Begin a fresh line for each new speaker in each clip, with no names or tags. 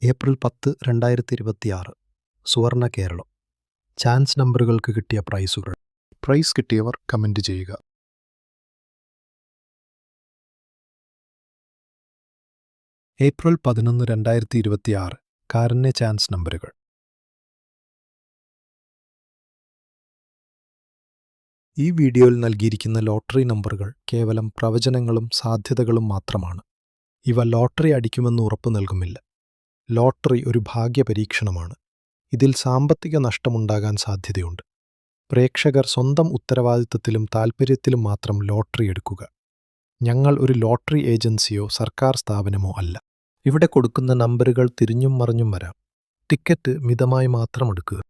April 10, 2026 സുവർണ Keralam. Chance നമ്പറുകൾക്ക് കിട്ടിയ പ്രൈസുകൾ.
Price കിട്ടിയവർ comment ചെയ്യുക.
ഏപ്രിൽ 11, 2026 കാരന്യ ചാൻസ് നമ്പറുകൾ. ഈ വീഡിയോയിൽ നൽകിയിരിക്കുന്ന ലോട്ടറി നമ്പറുകൾ കേവലം പ്രവചനങ്ങളും സാധ്യതകളും മാത്രമാണ്. ഇവ ലോട്ടറി അടിക്കുമെന്ന് ഉറപ്പു നൽകുന്നില്ല. ലോട്ടറി ഒരു ഭാഗ്യപരീക്ഷണമാണ്. ഇതിൽ സാമ്പത്തിക നഷ്ടമുണ്ടാകാൻ സാധ്യതയുണ്ട്. പ്രേക്ഷകർ സ്വന്തം ഉത്തരവാദിത്തത്തിലും താൽപ്പര്യത്തിലും മാത്രം ലോട്ടറി എടുക്കുക. ഞങ്ങൾ ഒരു ലോട്ടറി ഏജൻസിയോ സർക്കാർ സ്ഥാപനമോ അല്ല. ഇവിടെ കൊടുക്കുന്ന നമ്പറുകൾ തിരിഞ്ഞും മറിഞ്ഞും വരാം. ടിക്കറ്റ് മിതമായി മാത്രം എടുക്കുക.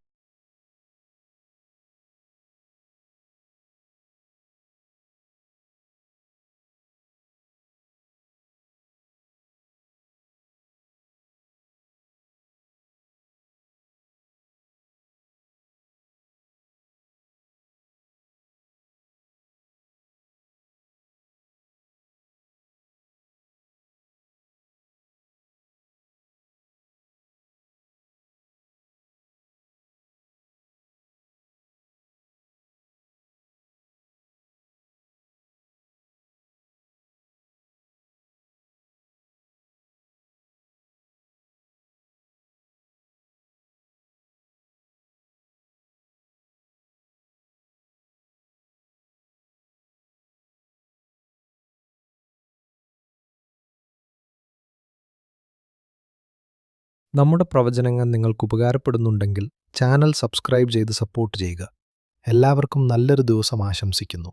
നമ്മുടെ പ്രവചനങ്ങൾ നിങ്ങൾക്ക് ഉപകാരപ്പെടുന്നുണ്ടെങ്കിൽ ചാനൽ സബ്സ്ക്രൈബ് ചെയ്ത് സപ്പോർട്ട് ചെയ്യുക. എല്ലാവർക്കും നല്ലൊരു ദിവസം ആശംസിക്കുന്നു.